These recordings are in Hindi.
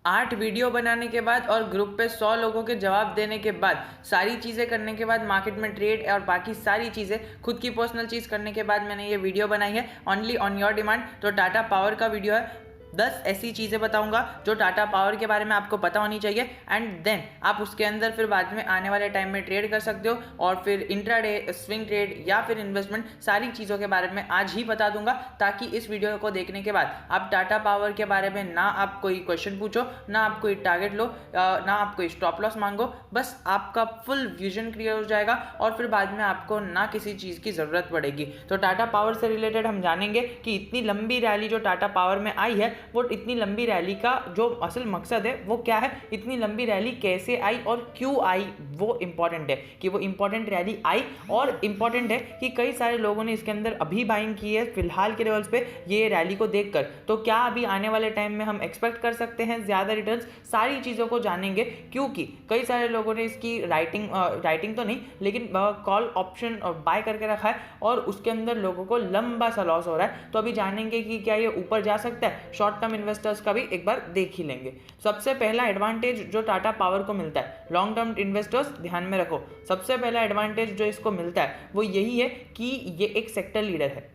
8 वीडियो बनाने के बाद और ग्रुप पे 100 लोगों के जवाब देने के बाद, सारी चीज़ें करने के बाद, मार्केट में ट्रेड और बाकी सारी चीज़ें, खुद की पर्सनल चीज़ करने के बाद मैंने ये वीडियो बनाई है ओनली ऑन योर डिमांड। तो टाटा पावर का वीडियो है। 10 ऐसी चीज़ें बताऊंगा जो टाटा पावर के बारे में आपको पता होनी चाहिए, एंड देन आप उसके अंदर फिर बाद में आने वाले टाइम में ट्रेड कर सकते हो, और फिर इंट्राडे, स्विंग ट्रेड या फिर इन्वेस्टमेंट, सारी चीज़ों के बारे में आज ही बता दूंगा, ताकि इस वीडियो को देखने के बाद आप टाटा पावर के बारे में ना आप कोई क्वेश्चन पूछो, ना आप कोई टारगेट लो, ना आप कोई स्टॉप लॉस मांगो, बस आपका फुल विजन क्लियर हो जाएगा और फिर बाद में आपको ना किसी चीज़ की ज़रूरत पड़ेगी। तो टाटा पावर से रिलेटेड हम जानेंगे कि इतनी लंबी रैली जो टाटा पावर में आई है, वो इतनी लंबी रैली का जो असल मकसद है वो क्या है, इतनी लंबी रैली कैसे आई और क्यों आई, वो इंपॉर्टेंट है कि वो इंपॉर्टेंट रैली आई, और इंपॉर्टेंट है कि कई सारे लोगों ने इसके अंदर अभी बाइंग की है फिलहाल के लेवल्स पे ये रैली को देखकर। तो क्या अभी आने वाले टाइम में हम एक्सपेक्ट कर सकते हैं ज़्यादा रिटर्न्स, सारी चीज़ों को जानेंगे, क्योंकि कई सारे लोगों ने इसकी राइटिंग तो नहीं लेकिन कॉल ऑप्शन बाय करके रखा है और उसके अंदर लोगों को लंबा सा लॉस हो रहा है। तो अभी जानेंगे कि क्या ये ऊपर जा सकता है, शॉर्ट टर्म इन्वेस्टर्स का भी एक बार देख ही लेंगे। सबसे पहला एडवांटेज जो टाटा पावर को मिलता है, लॉन्ग टर्म इन्वेस्टर्स ध्यान में रखो, सबसे पहला एडवांटेज जो इसको मिलता है वो यही है कि ये एक सेक्टर लीडर है।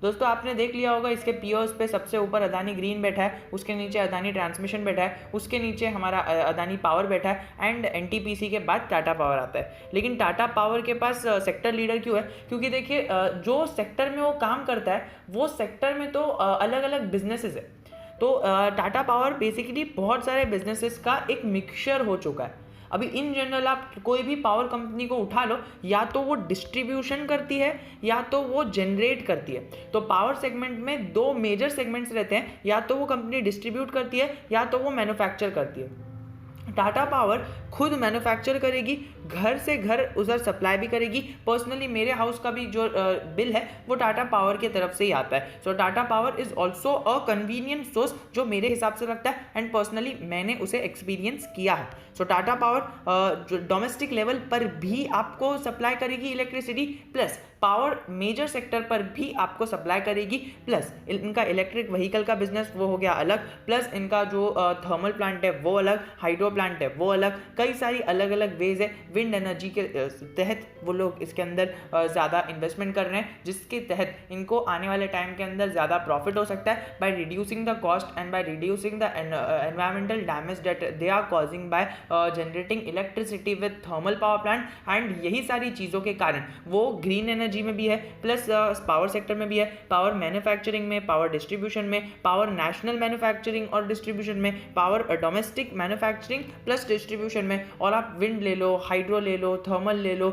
दोस्तों आपने देख लिया होगा इसके पीओस पे सबसे ऊपर अदानी ग्रीन बैठा है, उसके नीचे अदानी ट्रांसमिशन बैठा है, उसके नीचे हमारा अदानी पावर बैठा है, एंड एनटीपीसी के बाद टाटा पावर आता है। लेकिन टाटा पावर के पास सेक्टर लीडर क्यों है? क्योंकि देखिए जो सेक्टर में वो काम करता है वो सेक्टर में तो अलग अलग बिजनेसेस है। तो टाटा पावर बेसिकली बहुत सारे बिजनेसेस का एक मिक्सचर हो चुका है। अभी इन जनरल आप कोई भी पावर कंपनी को उठा लो, या तो वो डिस्ट्रीब्यूशन करती है या तो वो जनरेट करती है। तो पावर सेगमेंट में दो मेजर सेगमेंट्स रहते हैं, या तो वो कंपनी डिस्ट्रीब्यूट करती है या तो वो मैन्युफैक्चर करती है। टाटा पावर खुद मैन्युफैक्चर करेगी, घर से घर उधर सप्लाई भी करेगी। पर्सनली मेरे हाउस का भी जो बिल है वो टाटा पावर की तरफ से ही आता है। So Tata power is also a convenient source जो मेरे हिसाब से लगता है, एंड पर्सनली मैंने उसे एक्सपीरियंस किया है। सो टाटा पावर जो डोमेस्टिक लेवल पर भी आपको सप्लाई करेगी electricity, plus power major sector पर भी आपको सप्लाई करेगी, प्लस इनका इलेक्ट्रिक व्हीकल का बिजनेस वो हो गया अलग, प्लस इनका जो थर्मल प्लांट है वो अलग, हाइड्रो प्लांट है वो अलग, कई सारी अलग अलग वेज है। विंड एनर्जी के तहत वो लोग इसके अंदर ज़्यादा इन्वेस्टमेंट कर रहे हैं, जिसके तहत इनको आने वाले टाइम के अंदर ज़्यादा प्रॉफिट हो सकता है by reducing the cost and by reducing the environmental damage that they are causing by generating electricity with thermal power plant. And यही सारी चीज़ों के कारण वो ग्रीन एनर्जी में भी है, प्लस पावर सेक्टर में भी है, पावर मैन्युफैक्चरिंग में, पावर डिस्ट्रीब्यूशन में, पावर नेशनल मैन्युफैक्चरिंग और डिस्ट्रीब्यूशन में, power domestic manufacturing plus distribution में, और आप विंड ले लो, हाइड्रो ले लो, थर्मल ले लो,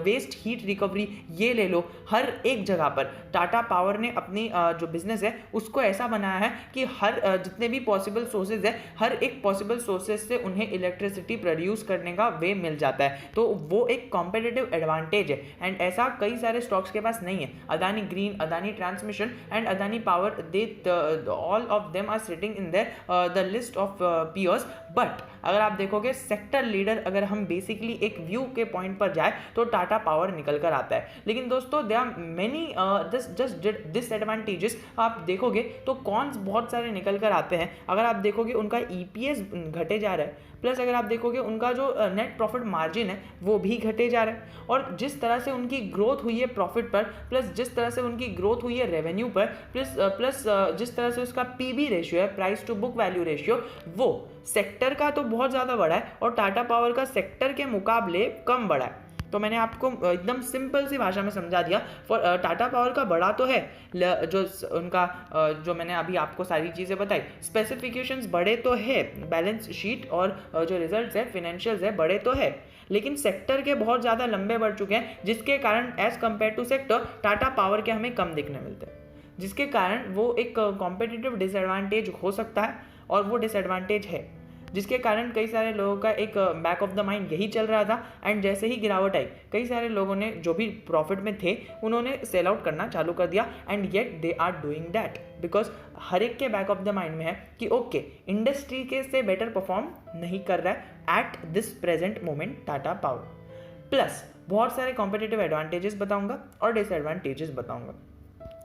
वेस्ट हीट रिकवरी ये ले लो, हर एक जगह पर टाटा पावर ने अपनी जो बिजनेस है उसको ऐसा बनाया है कि हर जितने भी पॉसिबल सोर्सेज है, हर एक पॉसिबल सोर्सेज से उन्हें इलेक्ट्रिसिटी प्रोड्यूस करने का वे मिल जाता है। तो वो एक कॉम्पिटिटिव एडवांटेज है, एंड ऐसा कई सारे स्टॉक्स के पास नहीं है। Adani green, Adani transmission and Adani power, they all of them are sitting in there the list of peers. But अगर आप देखोगे सेक्टर लीडर, अगर हम बेसिकली एक व्यू के पॉइंट पर जाए तो टाटा पावर निकल कर आता है। लेकिन दोस्तों there are many just disadvantages. आप देखोगे तो कॉन्स बहुत सारे निकल कर आते हैं। अगर आप देखोगे उनका ईपीएस घटे जा रहा है, प्लस अगर आप देखोगे उनका जो नेट प्रॉफिट मार्जिन है वो भी घटे जा रहा है, और जिस तरह से उनकी ग्रोथ हुई है प्रॉफिट पर, प्लस जिस तरह से उनकी ग्रोथ हुई है रेवेन्यू पर, प्लस जिस तरह से उसका पीबी रेशियो है, price to book value ratio, वो सेक्टर का तो बहुत ज़्यादा बड़ा है और टाटा पावर का सेक्टर के मुकाबले कम बड़ा है। तो मैंने आपको एकदम सिंपल सी भाषा में समझा दिया। फॉर टाटा पावर का बड़ा तो है, जो उनका जो मैंने अभी आपको सारी चीज़ें बताई, स्पेसिफिकेशंस बड़े तो है, बैलेंस शीट और जो रिजल्ट्स है, फिनेंशियल्स है, बड़े तो है, लेकिन सेक्टर के बहुत ज़्यादा लंबे बढ़ चुके हैं, जिसके कारण as compare to sector Tata power के हमें कम दिखने मिलते हैं, जिसके कारण वो एक कॉम्पिटिटिव डिसएडवांटेज हो सकता है, और वो डिसएडवांटेज है, जिसके कारण कई सारे लोगों का एक बैक ऑफ द माइंड यही चल रहा था। एंड जैसे ही गिरावट आई, कई सारे लोगों ने जो भी प्रॉफिट में थे उन्होंने सेल आउट करना चालू कर दिया, and yet they are doing that because हर एक के बैक ऑफ द माइंड में है कि ओके इंडस्ट्री के से बेटर परफॉर्म नहीं कर रहा है at this present moment Tata power. Plus बहुत सारे कॉम्पिटिटिव एडवांटेजेस बताऊंगा और डिसएडवांटेजेस बताऊंगा।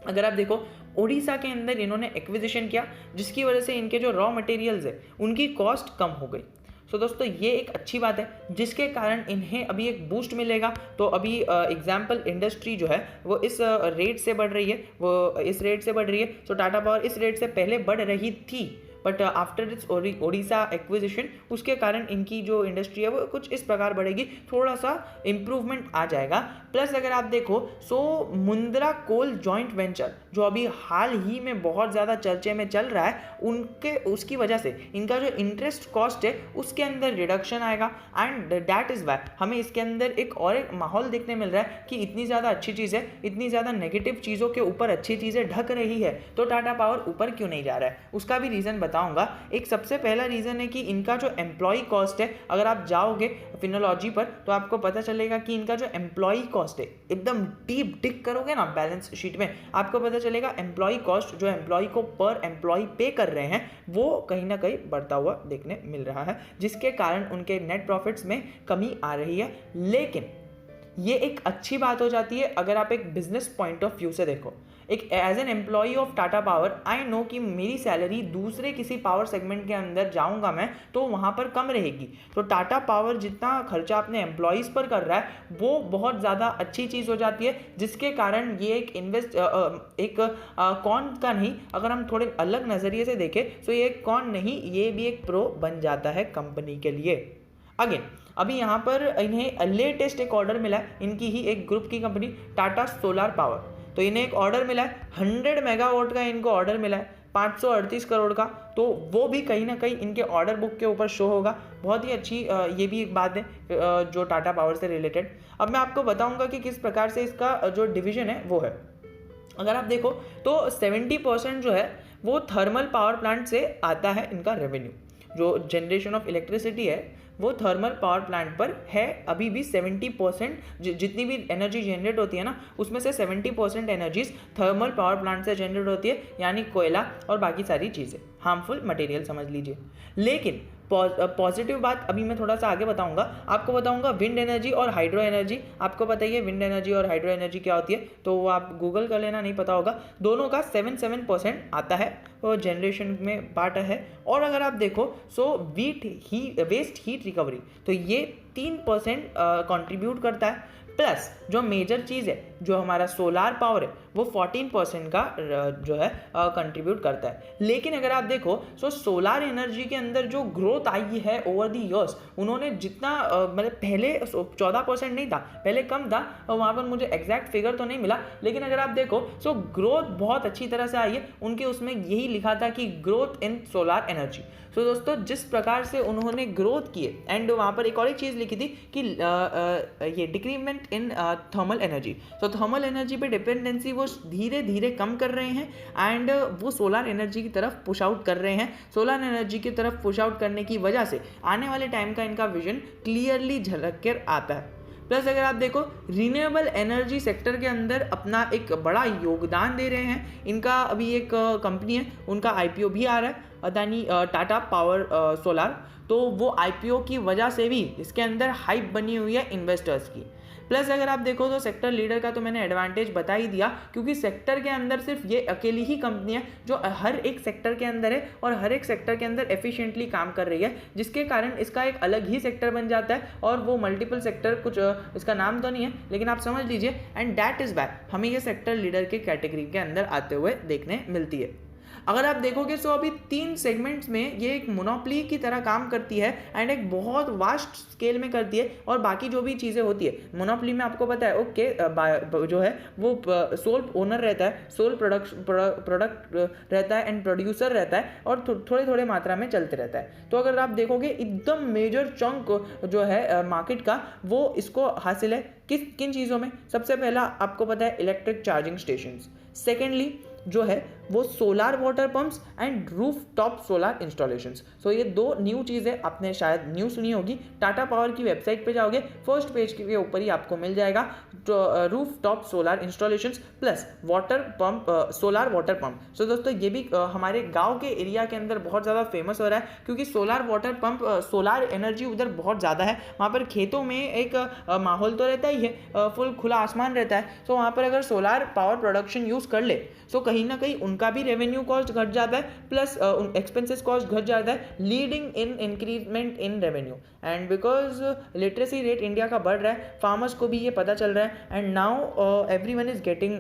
अगर आप देखो ओडिशा के अंदर इन्होंने एक्विजिशन किया, जिसकी वजह से इनके जो रॉ मटेरियल्स है उनकी कॉस्ट कम हो गई। सो दोस्तों ये एक अच्छी बात है, जिसके कारण इन्हें अभी एक बूस्ट मिलेगा। तो अभी एग्जाम्पल इंडस्ट्री जो है वो इस रेट से बढ़ रही है, वो इस रेट से बढ़ रही है। सो टाटा पावर इस रेट से पहले बढ़ रही थी, but after this Odisha acquisition उसके कारण इनकी जो इंडस्ट्री है वो कुछ इस प्रकार बढ़ेगी, थोड़ा सा इम्प्रूवमेंट आ जाएगा। प्लस अगर आप देखो सो मुंद्रा कोल जॉइंट वेंचर जो अभी हाल ही में बहुत ज़्यादा चर्चे में चल रहा है, उसकी वजह से इनका जो इंटरेस्ट कॉस्ट है उसके अंदर रिडक्शन आएगा। एंड दैट इज़ वाई हमें इसके अंदर एक माहौल देखने मिल रहा है कि इतनी ज़्यादा अच्छी चीज़ है, इतनी ज़्यादा नेगेटिव चीज़ों के ऊपर अच्छी चीज़ें ढक रही है, तो टाटा पावर ऊपर क्यों नहीं जा रहा है, उसका भी रीज़न बताऊंगा। एक सबसे पहला रीज़न है कि इनका जो एम्प्लॉय कॉस्ट है, अगर आप जाओगे फिनोलॉजी पर तो आपको पता चलेगा कि इनका जो एम्प्लॉय कॉस्ट है, एकदम डीप डिग करोगे ना बैलेंस शीट में, आपको पता चलेगा एम्प्लॉय कॉस्ट जो एम्प्लॉय को पर एम्प्लॉय पे कर रहे हैं वो कहीं ना कहीं बढ़ता हुआ देखने मिल रहा है, जिसके कारण उनके नेट प्रॉफिट्स में कमी आ रही है। लेकिन ये एक अच्छी बात हो जाती है अगर आप एक बिजनेस पॉइंट ऑफ व्यू से देखो। एक as an employee of Tata power I know कि मेरी सैलरी दूसरे किसी पावर सेगमेंट के अंदर जाऊंगा मैं तो वहाँ पर कम रहेगी। तो टाटा पावर जितना खर्चा अपने एम्प्लॉयज़ पर कर रहा है वो बहुत ज़्यादा अच्छी चीज़ हो जाती है, जिसके कारण ये एक कॉन का नहीं, अगर हम थोड़े अलग नज़रिए से देखें तो ये एक कॉन नहीं, ये भी एक प्रो बन जाता है कंपनी के लिए। अगेन अभी यहाँ पर इन्हें लेटेस्ट एक ऑर्डर मिला है, इनकी ही एक ग्रुप की कंपनी टाटा सोलार पावर, तो इन्हें एक ऑर्डर मिला है 100 मेगावाट का, इनको ऑर्डर मिला है 538 करोड़ का। तो वो भी कहीं ना कहीं इनके ऑर्डर बुक के ऊपर शो होगा। बहुत ही अच्छी ये भी एक बात है जो टाटा पावर से रिलेटेड। अब मैं आपको बताऊंगा कि किस प्रकार से इसका जो डिवीजन है वो है। अगर आप देखो तो 70% जो है वो थर्मल पावर प्लांट से आता है इनका रेवेन्यू। जो जनरेशन ऑफ इलेक्ट्रिसिटी है वो थर्मल पावर प्लांट पर है अभी भी 70%, जितनी भी एनर्जी जनरेट होती है ना उसमें से 70% एनर्जीज थर्मल पावर प्लांट से जनरेट होती है, यानी कोयला और बाकी सारी चीज़ें, हार्मफुल मटेरियल समझ लीजिए। लेकिन पॉजिटिव बात अभी मैं थोड़ा सा आगे बताऊंगा, आपको बताऊंगा विंड एनर्जी और हाइड्रो एनर्जी। आपको पता ही है विंड एनर्जी और हाइड्रो एनर्जी क्या होती है, तो वो आप गूगल कर लेना, नहीं पता होगा। दोनों का 7% आता है वो जनरेशन में बांटा है। और अगर आप देखो सो वेस्ट हीट रिकवरी, तो ये 3% कंट्रीब्यूट करता है। प्लस जो मेजर चीज़ है जो हमारा सोलार पावर है वो 14% का जो है कंट्रीब्यूट करता है। लेकिन अगर आप देखो सो सोलार एनर्जी के अंदर जो ग्रोथ आई है ओवर द ईयर्स, उन्होंने जितना मतलब पहले 14% नहीं था, पहले कम था, वहाँ पर मुझे एग्जैक्ट फिगर तो नहीं मिला, लेकिन अगर आप देखो सो ग्रोथ बहुत अच्छी तरह से आई है उनके। उसमें यही लिखा था कि ग्रोथ इन सोलार एनर्जी। सो दोस्तों जिस प्रकार से उन्होंने ग्रोथ की है, एंड वहाँ पर एक और एक चीज़ लिखी थी कि ये decrement in thermal energy. So thermal energy पे डिपेंडेंसी वो धीरे धीरे कम कर रहे हैं एंड वो सोलार एनर्जी की तरफ पुश आउट कर रहे हैं। सोलार एनर्जी की तरफ पुश आउट करने की वजह से आने वाले टाइम का इनका विजन क्लियरली झलक कर आता है। प्लस अगर आप देखो रिन्यूएबल एनर्जी सेक्टर के अंदर अपना एक बड़ा योगदान दे रहे हैं। इनका अभी एक कंपनी है, उनका आईपीओ भी आ रहा है, अदानी टाटा पावर सोलार। तो वो आईपीओ की वजह से भी इसके अंदर हाइप बनी हुई है इन्वेस्टर्स की। प्लस अगर आप देखो तो सेक्टर लीडर का तो मैंने एडवांटेज बता ही दिया, क्योंकि सेक्टर के अंदर सिर्फ ये अकेली ही कंपनी है जो हर एक सेक्टर के अंदर है और हर एक सेक्टर के अंदर एफिशिएंटली काम कर रही है, जिसके कारण इसका एक अलग ही सेक्टर बन जाता है। और वो मल्टीपल सेक्टर, कुछ इसका नाम तो नहीं है लेकिन आप समझ लीजिए, एंड दैट इज़ वाई हमें ये सेक्टर लीडर के कैटेगरी के अंदर आते हुए देखने मिलती है। अगर आप देखोगे सो अभी 3 सेगमेंट्स में ये एक मोनोपोली की तरह काम करती है एंड एक बहुत वास्ट स्केल में करती है। और बाकी जो भी चीज़ें होती है मोनोपोली में आपको पता है ओके जो है वो सोल ओनर रहता है, सोल प्रोडक्ट रहता है एंड प्रोड्यूसर रहता है और थोड़े थोड़े मात्रा में चलते रहता है। तो अगर आप देखोगे एकदम मेजर चंक जो है मार्केट का वो इसको हासिल है किन चीज़ों में। सबसे पहला आपको पता है इलेक्ट्रिक चार्जिंग स्टेशंस, सेकेंडली जो है वो solar water pumps and roof top solar installations. So ये दो न्यू चीज़ें आपने शायद न्यू सुनी होगी। टाटा पावर की वेबसाइट पे जाओगे, फर्स्ट पेज के ऊपर ही आपको मिल जाएगा roof top solar installations plus water pump, solar water pump. So दोस्तों ये भी हमारे गाँव के एरिया के अंदर बहुत ज़्यादा फेमस हो रहा है, क्योंकि solar water pump, solar energy उधर बहुत ज़्यादा है। वहाँ पर खेतों में एक माहौल तो रहता ही है, फुल खुला आसमान रहता है। सो वहाँ पर अगर सोलार पावर प्रोडक्शन यूज़ कर ले तो कहीं ना कहीं उनका भी रेवेन्यू कॉस्ट घट जाता है, प्लस एक्सपेंसेस कॉस्ट घट जाता है, leading in increment in revenue. And because literacy rate India का बढ़ रहा है, फार्मर्स को भी ये पता चल रहा है, and now everyone is getting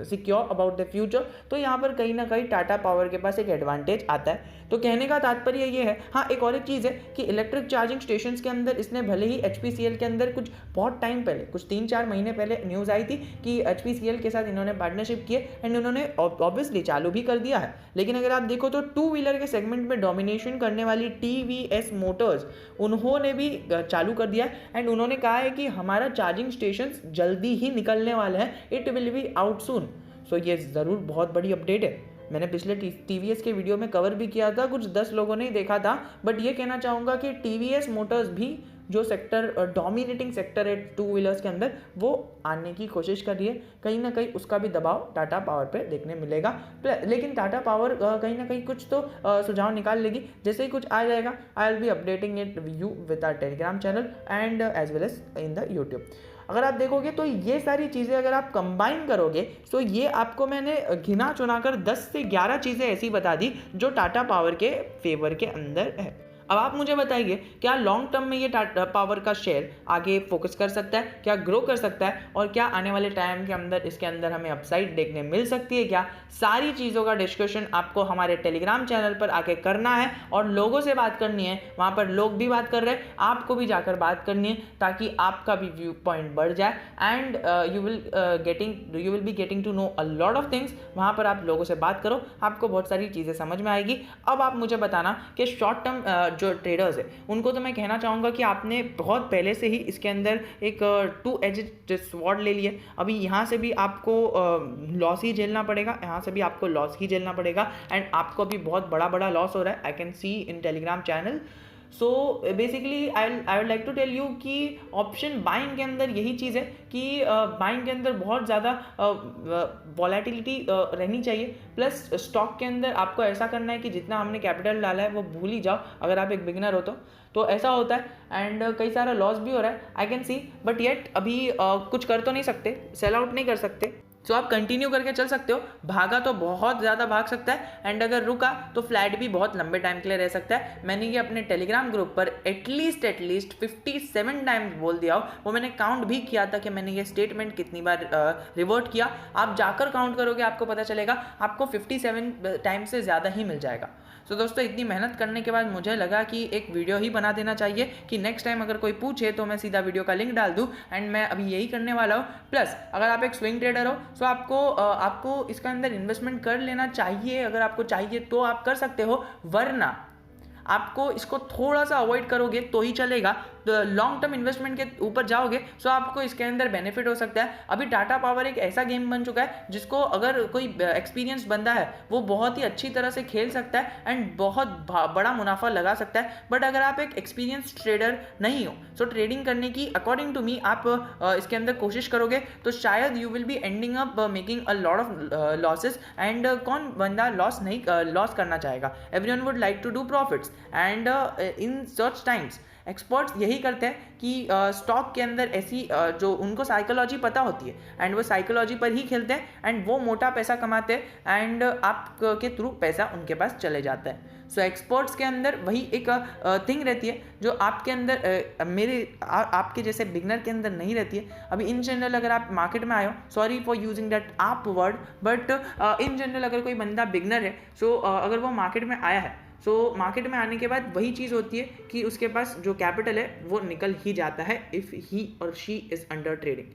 secure about the future. तो यहाँ पर कहीं ना कहीं टाटा पावर के पास एक एडवांटेज आता है। तो कहने का तात्पर्य ये है, हाँ एक और एक चीज़ है कि इलेक्ट्रिक चार्जिंग स्टेशंस के अंदर इसने भले ही HPCL के अंदर कुछ बहुत टाइम पहले, कुछ 3-4 महीने पहले न्यूज़ आई थी कि HPCL के साथ इन्होंने पार्टनरशिप किए एंड उन्होंने ऑब्वियसली चालू भी कर दिया है। लेकिन अगर आप देखो तो 2 व्हीलर के सेगमेंट में डोमिनेशन करने वाली TVS मोटर्स, उन्होंने भी चालू कर दिया एंड उन्होंने कहा है कि हमारा चार्जिंग स्टेशन जल्दी ही निकलने वाला है, it will be out soon. So ये ज़रूर बहुत बड़ी अपडेट है। मैंने पिछले TVS के वीडियो में कवर भी किया था, कुछ 10 लोगों ने ही देखा था, बट ये कहना चाहूँगा कि TVS मोटर्स भी जो सेक्टर डोमिनेटिंग सेक्टर है 2 व्हीलर्स के अंदर, वो आने की कोशिश कर रही है। कहीं ना कहीं उसका भी दबाव टाटा पावर पे देखने मिलेगा। लेकिन टाटा पावर कहीं ना कहीं कुछ तो सुझाव निकाल लेगी। जैसे ही कुछ आ जाएगा, I will be updating it you with our Telegram channel and as well as in the YouTube. अगर आप देखोगे तो ये सारी चीज़ें अगर आप कंबाइन करोगे तो ये आपको मैंने गिना चुना कर 10 से 11 चीज़ें ऐसी बता दी जो टाटा पावर के फेवर के अंदर है। अब आप मुझे बताइए, क्या लॉन्ग टर्म में ये टाटा पावर का शेयर आगे फोकस कर सकता है, क्या ग्रो कर सकता है, और क्या आने वाले टाइम के अंदर इसके अंदर हमें अपसाइड देखने मिल सकती है क्या? सारी चीज़ों का डिस्कशन आपको हमारे टेलीग्राम चैनल पर आके करना है और लोगों से बात करनी है। वहाँ पर लोग भी बात कर रहे हैं, आपको भी जाकर बात करनी है ताकि आपका भी व्यू पॉइंट बढ़ जाए and you will be getting to know a lot of things. वहाँ पर आप लोगों से बात करो, आपको बहुत सारी चीज़ें समझ में आएगी। अब आप मुझे बताना कि शॉर्ट टर्म जो ट्रेडर्स है उनको तो मैं कहना चाहूँगा कि आपने बहुत पहले से ही इसके अंदर एक 2-edged स्वॉर्ड ले लिया। अभी यहाँ से भी आपको लॉस ही झेलना पड़ेगा, यहाँ से भी आपको लॉस ही झेलना पड़ेगा एंड आपको अभी बहुत बड़ा बड़ा लॉस हो रहा है। I can see in Telegram channel. So basically I would like to tell you कि ऑप्शन बाइंग के अंदर यही चीज़ है कि बाइंग के अंदर बहुत ज़्यादा वॉलेटिलिटी रहनी चाहिए, प्लस स्टॉक के अंदर आपको ऐसा करना है कि जितना हमने कैपिटल डाला है वो भूल ही जाओ अगर आप एक बिगिनर हो तो ऐसा होता है एंड कई सारा लॉस भी हो रहा है, I can C. But yet अभी कुछ कर तो नहीं सकते, सेल आउट नहीं कर सकते। सो आप कंटिन्यू करके चल सकते हो। भागा तो बहुत ज़्यादा भाग सकता है एंड अगर रुका तो फ्लैट भी बहुत लंबे टाइम के लिए रह सकता है। मैंने ये अपने टेलीग्राम ग्रुप पर एटलीस्ट 57 टाइम्स बोल दिया हो। वो मैंने काउंट भी किया था कि मैंने ये स्टेटमेंट कितनी बार रिवर्ट किया। आप जाकर काउंट करोगे, आपको पता चलेगा आपको 57 टाइम्स से ज़्यादा ही मिल जाएगा। सो दोस्तों इतनी मेहनत करने के बाद मुझे लगा कि एक वीडियो ही बना देना चाहिए कि नेक्स्ट टाइम अगर कोई पूछे तो मैं सीधा वीडियो का लिंक डाल दूं एंड मैं अभी यही करने वाला हूँ। प्लस अगर आप एक स्विंग ट्रेडर हो तो आपको इसका अंदर इन्वेस्टमेंट कर लेना चाहिए। अगर आपको चाहिए तो आप कर सकते हो, वरना आपको इसको थोड़ा सा अवॉइड करोगे तो ही चलेगा। लॉन्ग टर्म इन्वेस्टमेंट के ऊपर जाओगे तो आपको इसके अंदर बेनिफिट हो सकता है। अभी टाटा पावर एक ऐसा गेम बन चुका है जिसको अगर कोई एक्सपीरियंस बंदा है वो बहुत ही अच्छी तरह से खेल सकता है एंड बहुत बड़ा मुनाफा लगा सकता है। बट अगर आप एक एक्सपीरियंस ट्रेडर नहीं हो तो ट्रेडिंग करने की अकॉर्डिंग टू मी आप इसके अंदर कोशिश करोगे तो शायद you will be ending up making a lot of losses and कौन बंदा लॉस करना चाहेगा? Everyone would like to do profits and in such times experts यही करते हैं कि स्टॉक के अंदर ऐसी जो उनको साइकोलॉजी पता होती है एंड वो साइकोलॉजी पर ही खेलते हैं एंड वो मोटा पैसा कमाते हैं एंड आपके थ्रू पैसा उनके पास चले जाता है। सो एक्सपर्ट्स के अंदर वही एक थिंग रहती है जो आपके अंदर आपके जैसे बिगनर के अंदर नहीं रहती है। अभी इन जनरल अगर आप मार्केट में आए हो, सॉरी फॉर यूजिंग दैट आप वर्ड, बट इन जनरल अगर कोई बंदा बिगनर है सो अगर वो मार्केट में आया है सो मार्केट में आने के बाद वही चीज़ होती है कि उसके पास जो कैपिटल है वो निकल ही जाता है इफ़ ही और she is under trading.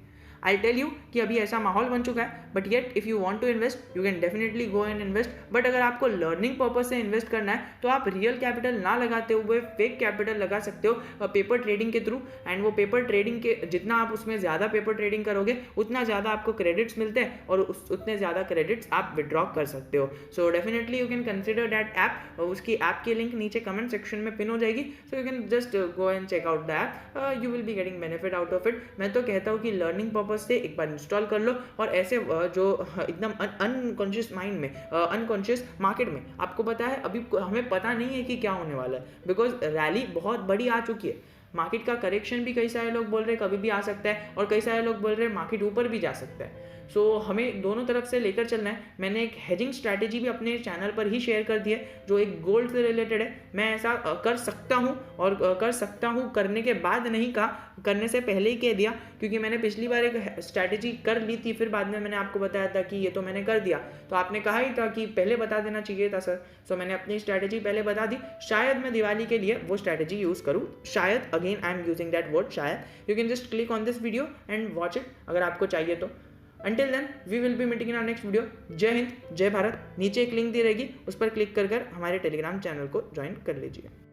I tell you कि अभी ऐसा माहौल बन चुका है, but yet if you want to invest you can definitely go and invest. But अगर आपको लर्निंग पर्पज से इन्वेस्ट करना है तो आप रियल कैपिटल ना लगाते हुए फेक कैपिटल लगा सकते हो पेपर ट्रेडिंग के थ्रू। एंड वो पेपर ट्रेडिंग के जितना आप उसमें ज़्यादा पेपर ट्रेडिंग करोगे उतना ज़्यादा आपको क्रेडिट्स मिलते हैं और उतने ज़्यादा क्रेडिट्स आप विड्रॉ कर सकते हो। So definitely you can consider that app. उसकी ऐप की लिंक नीचे कमेंट सेक्शन में पिन हो जाएगी, so you can just go and check out the app, you will be getting benefit out of it. मैं तो कहता हूँ कि लर्निंग पर्पज से एक बार इंस्टॉल कर लो और ऐसे जो एकदम अनकॉन्शियस माइंड में अनकॉन्शियस मार्केट में आपको पता है अभी हमें पता नहीं है कि क्या होने वाला है, बिकॉज रैली बहुत बड़ी आ चुकी है। मार्केट का करेक्शन भी कई सारे लोग बोल रहे हैं कभी भी आ सकता है और कई सारे लोग बोल रहे हैं मार्केट ऊपर भी जा सकता है। सो हमें दोनों तरफ से लेकर चलना है। मैंने एक हेजिंग स्ट्रैटेजी भी अपने चैनल पर ही शेयर कर दी है जो एक गोल्ड से रिलेटेड है। मैं ऐसा कर सकता हूँ और कर सकता हूँ करने के बाद नहीं कहा, करने से पहले ही कह दिया, क्योंकि मैंने पिछली बार एक स्ट्रैटेजी कर ली थी, फिर बाद में मैंने आपको बताया था कि ये तो मैंने कर दिया, तो आपने कहा ही था कि पहले बता देना चाहिए था सर। सो मैंने अपनी स्ट्रैटेजी पहले बता दी। शायद मैं दिवाली के लिए वो स्ट्रैटेजी यूज़ करूँ, शायद, again I am using that word शायद। You can just click on this video and watch it अगर आपको चाहिए तो। Until then, we will be meeting in our next video. जय हिंद, जय भारत। नीचे एक लिंक दी रहेगी, उस पर क्लिक कर हमारे टेलीग्राम चैनल को ज्वाइन कर लीजिए।